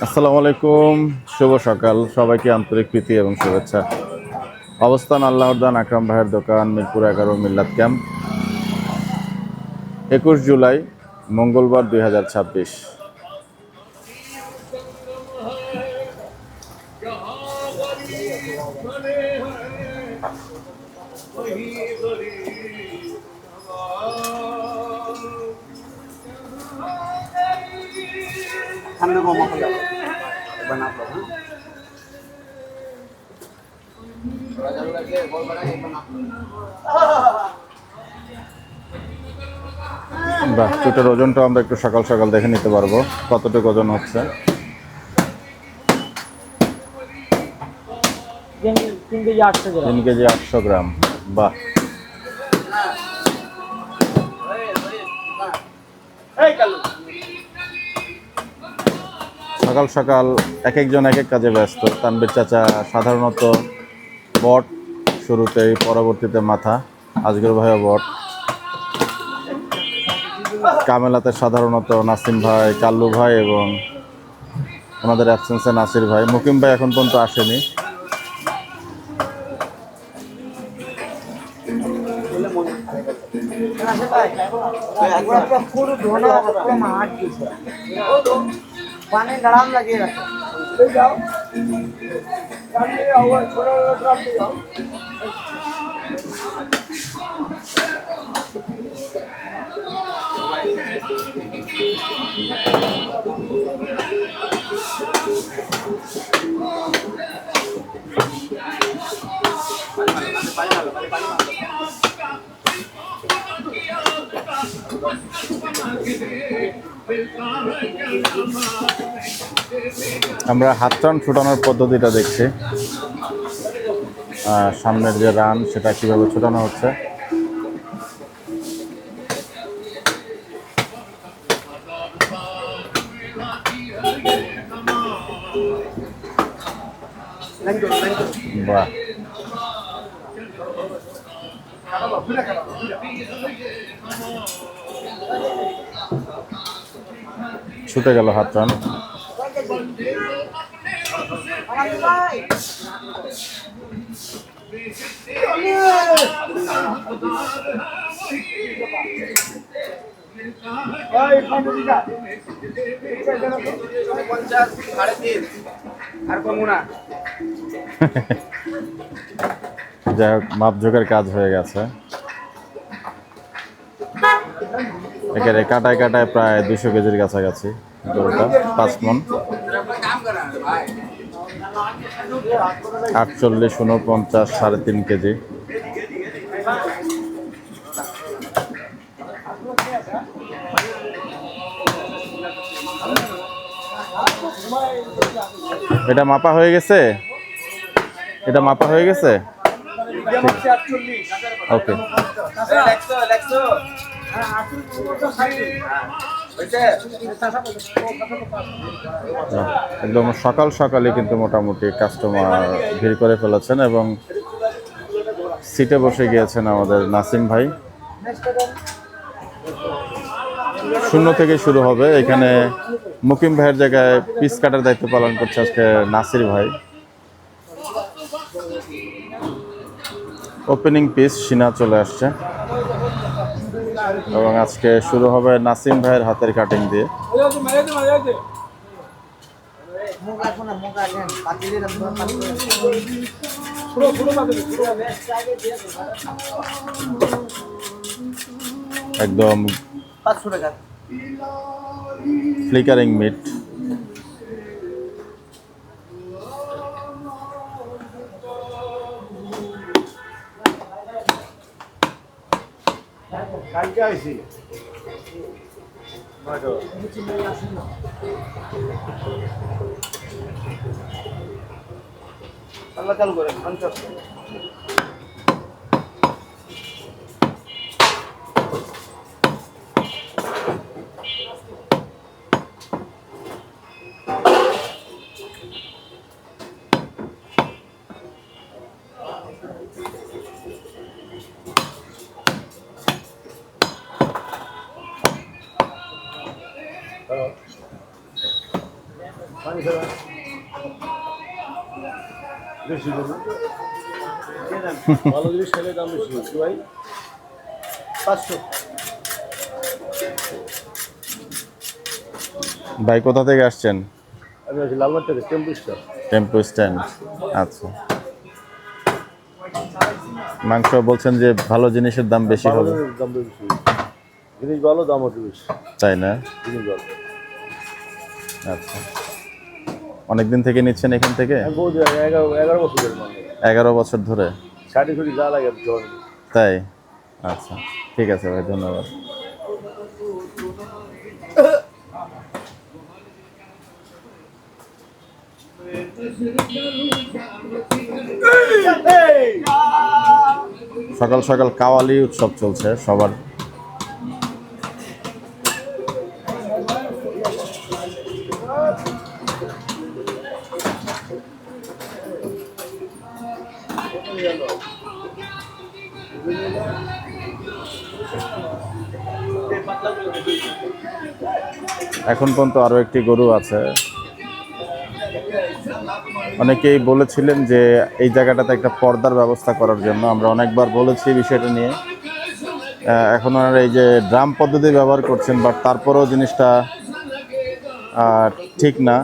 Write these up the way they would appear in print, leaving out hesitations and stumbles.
আসসালামু আলাইকুম, শুভ সকাল। সবাইকে আন্তরিক প্রীতি এবং শুভেচ্ছা। অবস্থান আল্লাহর দান আকরাম ভাইয়ের দোকান, মিরপুর 11 মিল্লাত ক্যাম্প। 21 জুলাই মঙ্গলবার 2026। ঠান্ডা কম बना लो বাহ, চুটের ওজনটা আমরা একটু সকাল সকাল দেখে নিতে পারবো কতটুকু ওজন হচ্ছে। 3 কেজি 800 গ্রাম। বাহ, সকাল সকাল এক একজন এক এক কাজে ব্যস্ত। তানবীর চাচা সাধারণত বট শুরুতেই, পরবর্তীতে মাথা। আজকের ভাইও বট। কামেলাতে সাধারণত নাসিম ভাই, কাল্লু ভাই এবং ওনাদের অ্যাবসেন্সে নাসির ভাই। মুকিম ভাই এখন পর্যন্ত আসেনি। पानी गरम लगे रखो আমরা হাত টান ছুটানোর পদ্ধতিটা দেখছি। সামনের যে রান সেটা কিভাবে ছুটানো হচ্ছে। বাহ, ছুটে গেল হাত টান। যাই হোক, মাপঝোঁকের কাজ হয়ে গেছে। একেবারে কাটায় কাটায় প্রায় 200 কেজির কাছাকাছি গরুটা। 5 মণ। 48, 49, 3.5 কেজি। এটা মাপা হয়ে গেছে? এটা মাপা হয়ে গেছে? ওকে। একদম সকাল সকালে কিন্তু মোটামুটি কাস্টমার ভিড় করে ফেলেছেন এবং সিটে বসে গিয়েছেন আমাদের নাসিম ভাই। 0 থেকে শুরু হবে। এখানে মুকিম ভাইয়ের জায়গায় পিস কাটার দায়িত্ব পালন করছে আজকে নাসির ভাই। ওপেনিং পিস সিনা চলে আসছে এবং আজকে শুরু হবে নাসিম ভাইয়ের হাতের কাটিং দিয়ে। একদম ফ্লিকারিং মিট। আল্লাহ চালু করেন ভালো জিনিস খেলে দাম বেশি হচ্ছে ভাই। 500 ভাই কোথা থেকে আসছেন? আমি আছি লালবাগ থেকে টেম্পু স্টার। Tempo stand. আচ্ছা, মাংস বলছেন যে ভালো জিনিসের দাম বেশি ভালো হবে, জিনিস দাম বেশি, জিনিস ভালো দাম হচ্ছে বেশি, তাই না? জিনিস ভালো। আচ্ছা, অনেকদিন থেকে নিচ্ছেন এখান থেকে? আমি বলছি 11 বছর ধরে মানে 11 বছর ধরে? ষাটি ছুটি যা লাগে আমি জল তাই? আচ্ছা, ঠিক আছে ভাই, ধন্যবাদ। সকাল সকাল কাওয়ালি উৎসব চলছে সবার। এখন পর্যন্ত আরো একটি গরু আছে। অনেকেই বলেছিলেন যে এই জায়গাটাতে একটা পর্দার ব্যবস্থা করার জন্য, আমরা অনেকবার বলেছি বিষয়টা নিয়ে। এখন ওনারা এই যে ড্রাম পদ্ধতি ব্যবহার করছেন, বাট তারপরেও জিনিসটা ঠিক না।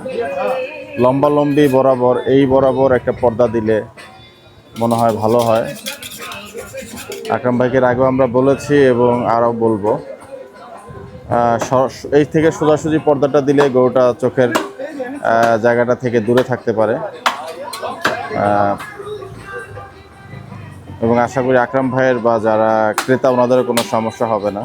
লম্বালম্বি বরাবর, এই বরাবর একটা পর্দা দিলে মনে হয় ভালো হয়। আকরাম ভাইকে আগেও আমরা বলেছি এবং আরও বলবো, এই থেকে সোজাসুজি পর্দাটা দিলে গরুটা চোখের জায়গাটা থেকে দূরে থাকতে পারে। এবং আশা করি আকরাম ভাইয়ের বা যারা ক্রেতা ওনাদেরও কোনো সমস্যা হবে না।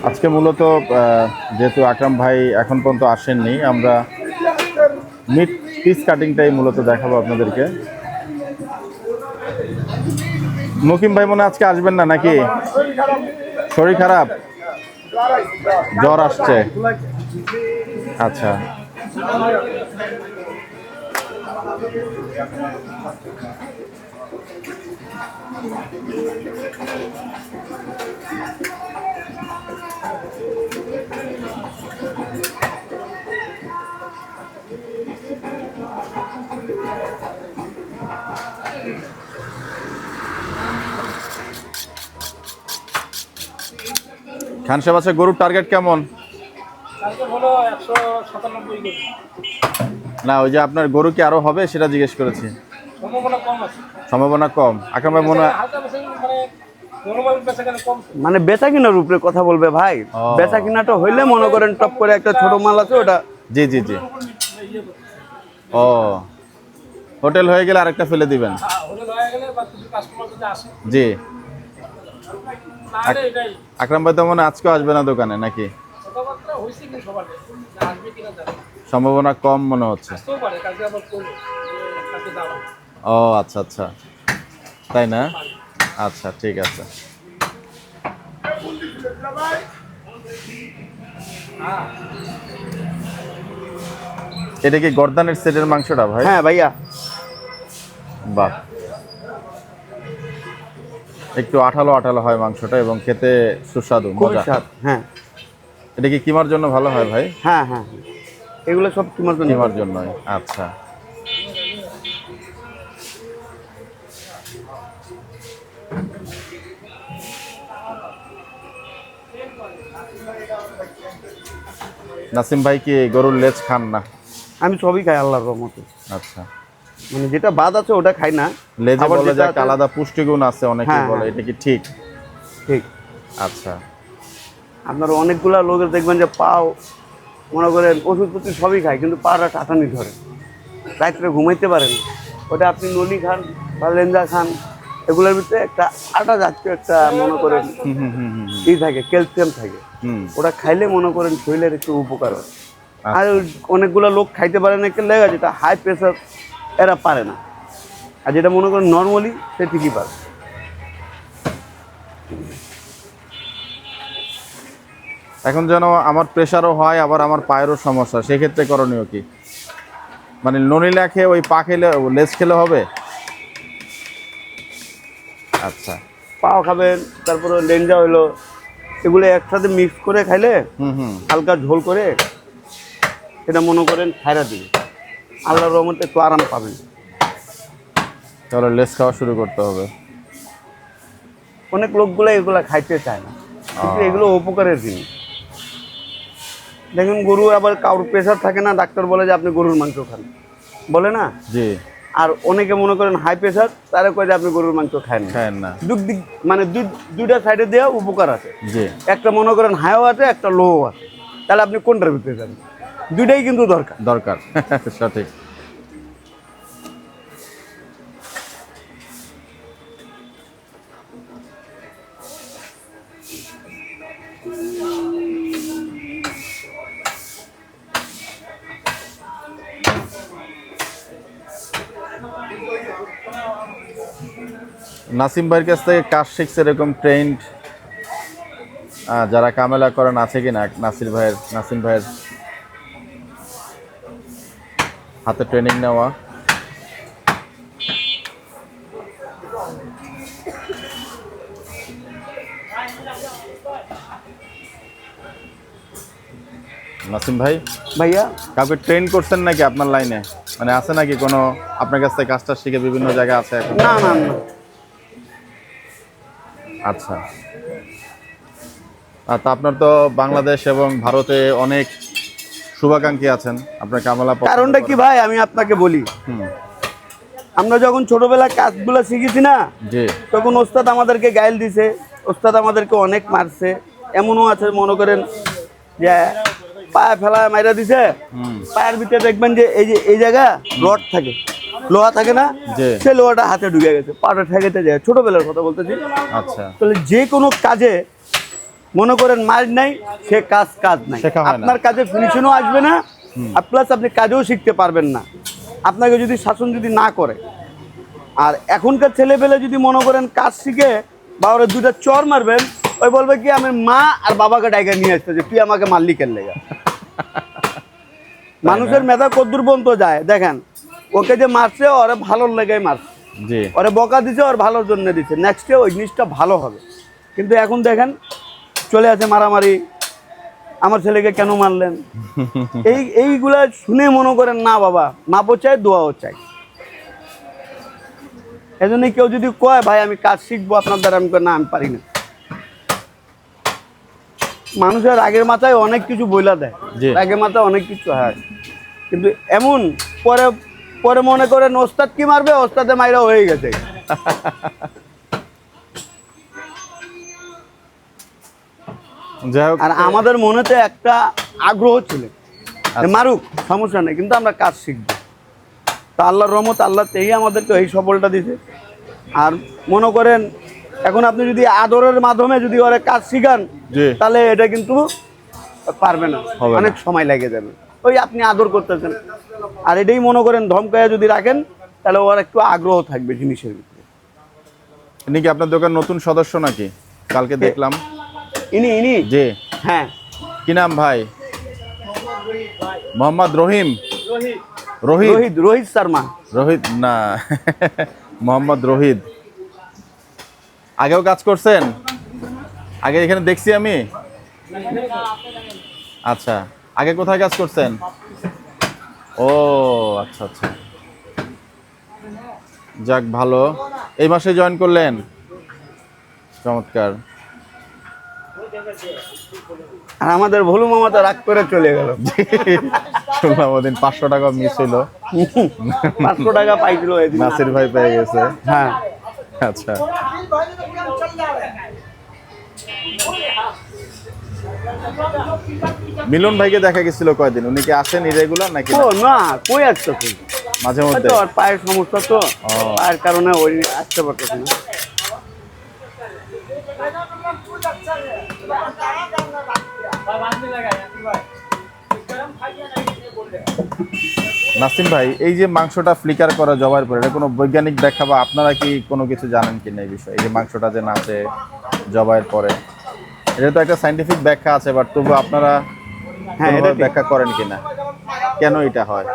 আজকে মূলত যেহেতু আকরাম ভাই এখন পর্যন্ত আসেননি, আমরা মিট পিস কাটিংটাই মূলত দেখাবো আপনাদেরকে। মুকিম ভাই মনে আজকে আসবেন না নাকি? শরীর খারাপ, জ্বর আসছে? আচ্ছা, খান সাহেব আছে, গরুর টার্গেট কেমন? না, ওই যে আপনার গরু কি আরো হবে সেটা জিজ্ঞেস করেছি। সম্ভাবনা কম। আকরাম ভাই মনে মানে বেচা কিনার উপরে কথা বলবে ভাই। বেচা কিনাটা হইলে মনে করেন টপ করে একটা ছোট মাল আছে ওটা। জি জি জি। ও, হোটেল হয়ে গেলে আরেকটা ফেলে দিবেন? জি। আকরাম ভাই তো মনে আজকেও আসবে না দোকানে নাকি? সম্ভাবনা কম মনে হচ্ছে। ও আচ্ছা আচ্ছা, তাই না? আচ্ছা, ঠিক আছে। এটা কি গর্দানের সেটের মাংসটা ভাই? হ্যাঁ ভাইয়া। বাহ, একটু আঠালো আঠালো হয় মাংসটা এবং খেতে সুস্বাদু, মজা। হ্যাঁ, এটা কি কিমার জন্য ভালো হয় ভাই? হ্যাঁ হ্যাঁ, এগুলো সব কিমার জন্য। কিমার জন্য, আচ্ছা। নাসিম ভাই কি গরুর লেজ খান না? আমি সবই খাই আল্লাহর রহমতে। আচ্ছা, মানে যেটা বাদ আছে ওটা খাই না। লেজে আবার বলে যেটা যে আছে- আলাদা পুষ্টিগুণ আছে অনেকে হ্যাঁ, বলে, হ্যাঁ। এটা কি ঠিক? ঠিক। আচ্ছা, আপনার অনেকগুলা লোকের দেখবেন যে পাও মনে করেন ওষুধপত্র সবই খায় কিন্তু পাটা টাটানি ধরে, রাত্রে ঘুমাইতে পারে না। ওটা আপনি নলি খান বা লেঞ্জা খান, এগুলোর ভিতরে একটা আটা জাতীয় একটা মনে করেন ই থাকে, ক্যালসিয়াম থাকে। হুম, ওটা খাইলে মনে করেন শরীরের একটু উপকার হয়। আচ্ছা। আর অনেকগুলো লোক খাইতে পারে না একটা লেগা, যেটা হাই প্রেশার এরা পারে না। আর যেটা মনে করেন নর্মালি সে ঠিকই পারে। এখন যেন আমার প্রেশারও হয়, আবার আমার পায়েরও সমস্যা, সেক্ষেত্রে করণীয় কি? মানে ননিলা খেয়ে ওই পা খেলে, লেজ খেলে হবে? আচ্ছা, পাও খাবেন, তারপরে লেঞ্জা হইলো, এগুলো একসাথে মিক্স করে খাইলে হুম। হালকা ঝোল করে এটা মনে করেন খাইরা দিবে, আল্লাহর রহমতে একটু আরাম পাবেন। তাহলে লেস খাওয়া শুরু করতে হবে। অনেক লোকগুলো এগুলো খাইতে চায় না, কিন্তু এগুলো উপকারের জিনিস। দেখুন গরু আবার কারোর প্রেশার থাকে না, ডাক্তার বলে যে আপনি গরুর মাংস খান, বলে না। জি। আর অনেকে মনে করেন হাই প্রেশার, তারা কয় যে আপনি গরুর মাংস খান না। খায়েন না। দিক মানে দুইটা সাইডে দেওয়া উপকার আছে। জি। একটা মনে করেন হাইও আছে, একটা লোও আছে, তাহলে আপনি কোনটার ভিতরে যাবেন? দুইটাই কিন্তু দরকার। দরকার। সঠিক। নাসিম ভাইয়ের কাছ থেকে কাজ শিখছে এরকম ট্রেন্ড যারা কামেলা করেন আছে কিনা? নাসিম ভাইয়ের হাতে ট্রেনিং নেওয়া। নাসিম ভাই ভাইয়া কাউকে ট্রেন করছেন নাকি আপনার লাইনে? মানে আছে নাকি কোনো আপনার কাছ থেকে কাজটা শিখে বিভিন্ন জায়গায় আছে এখন? না না না, আচ্ছা। তা আপনার তো বাংলাদেশ এবং ভারতে অনেক শুভাকাঙ্ক্ষী আছেন, আপনার কামলা পছন্দ কারণটা কি করেন। ভাই আমি আপনাকে বলি, হুম। আমরা যখন ছোটবেলায় কাজগুলো শিখেছি না, জি। তখন ওস্তাদ আমাদেরকে গাইল দিছে, ওস্তাদ আমাদেরকে অনেক মারছে। এমনও আছে মনে করেন যে পায়ে ফেলা মাইরা দিছে, পায়ের ভিতরে দেখবেন যে এই জায়গা রড থাকে, লোহা থাকে না, জি। সে লোহাটা হাতে ঢুকে গেছে, পাটা ঠেকেতে যায়। ছোটবেলার কথা বলতেছি। আচ্ছা। তাহলে যে কোনো কাজে মনে করেন মার নাই, সে কাজ নাই, শেখা হয় না। আপনার কাজে ফিনিশনও আসবে না, আর প্লাস আপনি কাজেও শিখতে পারবেন না, আপনাকে যদি শাসন যদি না করে। আর এখনকার ছেলেপেলে যদি মনে করেন কাজ শিখে বা ওরা দুটা চর মারবেন, ওই বলবে কি আমি মা আর বাবাকে ডাইকা নিয়ে আসতে যে তুই আমাকে মারলি কেন লেগা। মানুষের মেধা কদ্দূর পর্যন্ত যায় দেখেন, ওকে যে মারছে ওরে ভালোর লেগেই মারছে, জি। ওরে বকা দিছে ওর ভালোর জন্য দিছে, নেক্সটে ওই জিনিসটা ভালো হবে। কিন্তু এখন দেখেন চলে আসে মারামারি, আমার ছেলেকে কেন মারলেন, এইগুলা শুনে মনে করেন না বাবা, মাপও চাই দোয়াও চাই। এজন্য কেউ যদি কয় ভাই আমি কাজ শিখবো আপনার দ্বারা, আমি কই না আমি পারি না। মানুষের রাগের মাথায় অনেক কিছু বইলা দেয়, জি। রাগের মাথায় অনেক কিছু হয়, কিন্তু এমন পরে পরে মনে করেন ওস্তাদ কি মারবে, ওস্তাদে মাইরা হয়ে গেছে। যাই হোক। আর আমাদের মনেতে একটা আগ্রহ ছিল যে মারুক সমস্যা নেই, কিন্তু আমরা কাজ শিখবো। তা আল্লাহর রহমত, আল্লাহ তেই আমাদেরকে এই সফলটা দিছে। আর মনে করেন এখন আপনি যদি আদরের মাধ্যমে যদি ওরা কাজ শিখান, জি। তাহলে এটা কিন্তু পারবে না, হবে না। অনেক সময় লেগে যাবে। ওই আপনি আদর করতেছেন, আর এটাই মনে করেন ধমকায়া যদি রাখেন, তাহলে ওর একটু আগ্রহ থাকবে জিনিসের ভিতরে। ইনি কি আপনার দোকান নতুন সদস্য নাকি? কালকে দেখলাম। ইনি জি। হ্যাঁ, কি নাম ভাই? মোহাম্মদ রহিম। রোহিত। রোহিত শর্মা। রোহিত না, মোহাম্মদ রোহিত। আগেও কাজ করছেন? আগে এখানে দেখছি আমি। আচ্ছা, আগে কোথায় কাজ করছেন? ও আচ্ছা আচ্ছা, যাক ভালো। এই মাসে জয়েন করলেন? চমৎকার। আর আমাদের ভোলু মামা তো রাগ করে চলে গেল। শুনলাম ওদিন 500 টাকা মিস হইলো। 500 টাকা পাইছিল এদিন। নাসির ভাই পেয়ে গেছে। হ্যাঁ, আচ্ছা। মিলন ভাইকে দেখা গেছিল কয়দিন? উনি কি আসেন ইরেগুলার নাকি ও না, কই আসতেছে, মাঝে মধ্যে? হয়তো আর পায়ের সমস্যা, তো ও। পায়ের কারণে ওই আসতে পারতেছে না। নাসিম ভাই, এই যে মাংসটা ফ্লিকার করা জবাইয়ের পরে, এটা কোনো বৈজ্ঞানিক ব্যাখ্যা বা আপনারা কি কোনো কিছু জানেন কিনা এই বিষয়ে? এই যে মাংসটা যে নাচে জবাইয়ের পরে, এটা তো একটা সাইন্টিফিক ব্যাখ্যা আছে, বাট তবু আপনারা হ্যাঁ, কোনোভাবে এটা ঠিক। ব্যাখ্যা করেন কিনা কেন এটা হয়?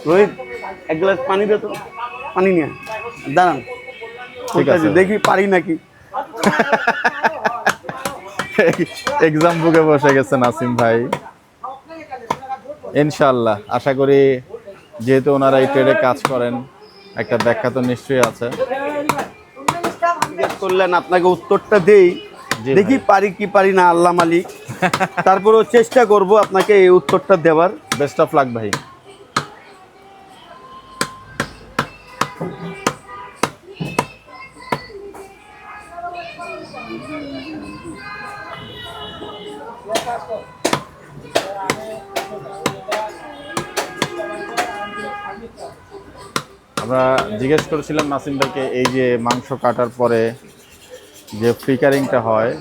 রোহিত এক গ্লাস পানি দে তো, পানি নিয়ে দাঁড়ান। করতেছি, দেখি পারি নাকি। এক্সাম বুকে বসে গেছে নাসিম ভাই। ইনশাআল্লাহ আশা করি, যেহেতু ওনারা এই ট্রেডে কাজ করেন, একটা ব্যাখ্যা তো নিশ্চয়ই আছে। জিজ্ঞেস করলেন, আপনাকে উত্তরটা দেই। জি দেখি ভাই। পারি কি পারি না, আল্লাহ মালিক। তারপরেও চেষ্টা করব আপনাকে এই উত্তরটা দেওয়ার। বেস্ট অফ লাক ভাই। আমরা জিজ্ঞেস করেছিলাম নাসিম ভাইকে, এই যে মাংস কাটার পরে যে ফ্লিকারিংটা হয়,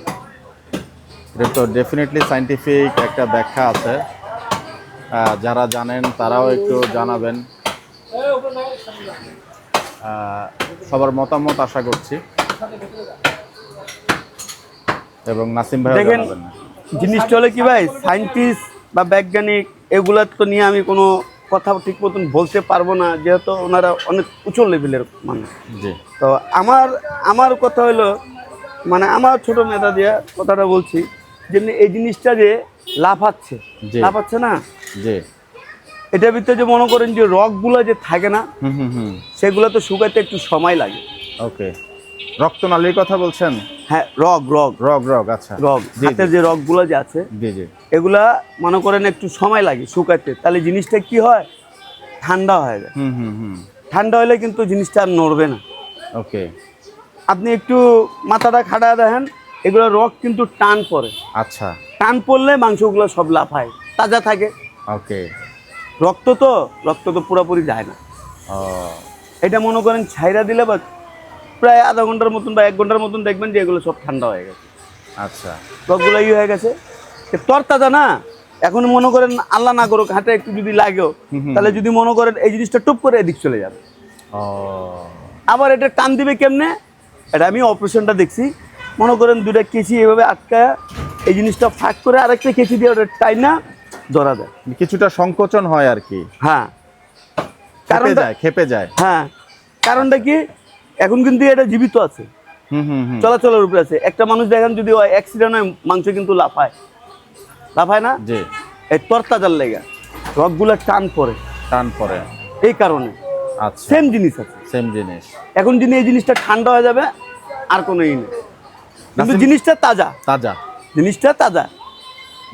এটা তো ডেফিনেটলি সায়েন্টিফিক একটা ব্যাখ্যা আছে। যারা জানেন তারাও একটু জানাবেন। সবার মতামত আশা করছি, এবং নাসিম ভাই দেখেন, জানাবেন। জিনিসটা হলো কি ভাই, সায়েন্টিস্ট বা বৈজ্ঞানিক এগুলা তো নিয়ে আমি কোনো কথা ঠিক মতন বলতে পারবো না, যেহেতু ওনারা অনেক উঁচু লেভেলের মানুষ। জি তো আমার কথা হলো, মানে আমার ছোট মেধা দিয়ে কথাটা বলছি, যেমনি এই জিনিসটা যে লাফাচ্ছে, জি। লাফাচ্ছে না, জি। এটার ভিতরে যে মনে করেন যে রগগুলো যে থাকে না, হুম। সেগুলো তো শুকাতে একটু সময় লাগে। ওকে, রক্তনালীর কথা বলছেন? হ্যাঁ, রগ আচ্ছা। রগ জি হাতের যে রগগুলো যে আছে, জি। এগুলা মনে করেন একটু সময় লাগে শুকাতে। তাহলে জিনিসটা কি হয়, ঠান্ডা হয়ে যায়। হুম। ঠান্ডা হলে কিন্তু জিনিসটা আর নড়বে না। ওকে। আপনি একটু মাথাটা খাটায় দেখেন, এগুলো রগ কিন্তু টান পড়ে। আচ্ছা। টান পড়লে মাংসগুলো সব লাফায়, তাজা থাকে। ওকে। রক্ত তো পুরোপুরি যায় না। ও, এটা মনে করেন ছাইরা দিলে বা প্রায় আধা ঘন্টার মতন বা 1 ঘন্টার মতন দেখবেন যে এগুলো সব ঠান্ডা হয়ে গেছে, আচ্ছা। রগগুলো হয়ে গেছে। তরতাজা না, এখন মনে করেন আল্লাহ না করুক হাতে একটু যদি লাগেও, তাহলে যদি মনে করেন এই জিনিসটা টুপ করে এদিক চলে যাবে। ও, আবার এটা টান দিবে কেমনে, এটা আমি অপারেশনটা দেখছি। মনে করেন 2টা কেচি এভাবে আটকায় এই জিনিসটা ফাঁক করে আরেকটা কেচি দিয়ে ওটা টাইনা ধরা দেয়। কিছুটা সংকোচন হয় আর কি। হ্যাঁ, খেপে যায়। হ্যাঁ, কারণটা কি, এখন কিন্তু এটা জীবিত আছে, হুম। চলাচলের উপরে আছে। একটা মানুষ দেখেন যদি অ্যাক্সিডেন্ট হয়, মাংস কিন্তু লাফায় না, জি। এই তরতাজার লেগা রগগুলা টান পড়ে এই কারণে। আচ্ছা, সেম জিনিস আছে, সেম জিনিস। এখন যদি এই জিনিসটা ঠান্ডা হয়ে যাবে আর কোনো ই নেই, কিন্তু জিনিসটা তাজা।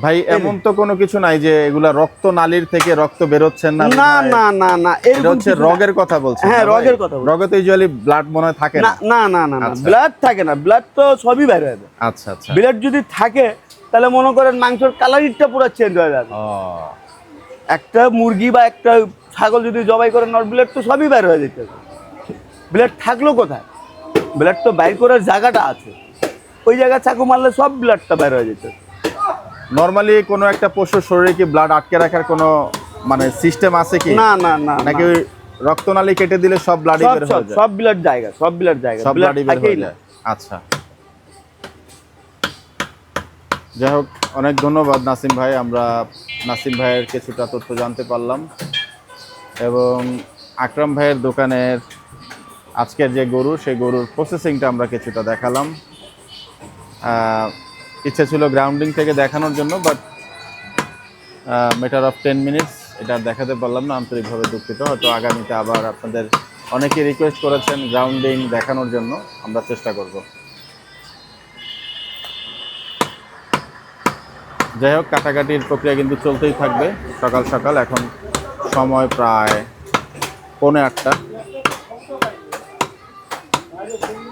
ভাই, এমন তো কোনো কিছু নাই যে এগুলা রক্ত নালীর থেকে রক্ত বেরোচ্ছেন না? না, এটা হচ্ছে রগের কথা বলছেন? হ্যাঁ, রগের কথা বলছি। রগে তো ইউজুয়ালি ব্লাড মনে হয় থাকে না। না, ব্লাড থাকে না, ব্লাড তো সবই বাইরে হয়ে যায়। আচ্ছা। ব্লাড যদি থাকে তাহলে মনে করেন মাংসের কালারটা পুরো চেঞ্জ হয়ে যাবে। ও, একটা মুরগি বা একটা ছাগল যদি জবাই করেন, ওর ব্লাড তো সবই বাইরে হয়ে যেতে। ব্লাড থাকলো কোথায়, ব্লাড তো বাইর করার জায়গাটা আছে, ওই জায়গায় চাকু মারলে সব ব্লাডটা বাইরে হয়ে যেত। নরমালি কোনো একটা পশুর শরীরে কি ব্লাড আটকে রাখার কোনো মানে সিস্টেম আছে কি? না, নাকি ওই রক্তনালী কেটে দিলে সব ব্লাডই বের হয়ে যায়? সব ব্লাড জায়গা, সব ব্লাডই বের হয়ে যায়। আচ্ছা, যাই হোক, অনেক ধন্যবাদ নাসিম ভাই। আমরা নাসিম ভাইয়ের কিছুটা তথ্য জানতে পারলাম, এবং আকরাম ভাইয়ের দোকানের আজকের যে গরু, সেই গরুর প্রসেসিংটা আমরা কিছুটা দেখালাম। ইচ্ছে ছিল গ্রাউন্ডিং থেকে দেখানোর জন্য, বাট ম্যাটার অফ 10 মিনিটস এটা দেখাতে পারলাম না, আন্তরিকভাবে দুঃখিত। হয়তো আগামীতে আবার আপনাদের অনেকে রিকোয়েস্ট করেছেন গ্রাউন্ডিং দেখানোর জন্য, আমরা চেষ্টা করব। যাই হোক, কাটাকাটির প্রক্রিয়া কিন্তু চলতেই থাকবে। সকাল সকাল, এখন সময় প্রায় 7:45।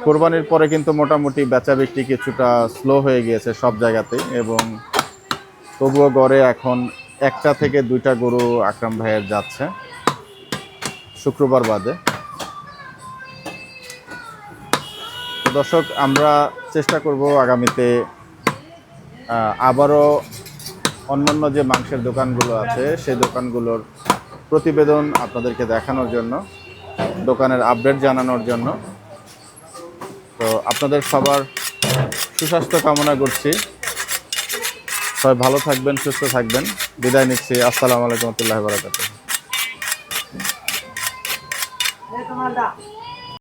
কোরবানির পরে কিন্তু মোটামুটি বেচা বিক্রি কিছুটা স্লো হয়ে গিয়েছে সব জায়গাতেই, এবং তবুও গড়ে এখন 1টা থেকে 2টা গরু আকরাম ভাইয়ের যাচ্ছে শুক্রবার বাদে। তো দর্শক, আমরা চেষ্টা করব আগামীতে আবারও অন্যান্য যে মাংসের দোকানগুলো আছে সেই দোকানগুলোর প্রতিবেদন আপনাদেরকে দেখানোর জন্য, দোকানের আপডেট জানানোর জন্য। তো আপনাদের সবার সুস্বাস্থ্য কামনা করছি। সবাই ভালো থাকবেন, সুস্থ থাকবেন। বিদায় নিচ্ছি। আসসালামু আলাইকুম ওয়া রাহমাতুল্লাহি ওয়া বারাকাতুহু।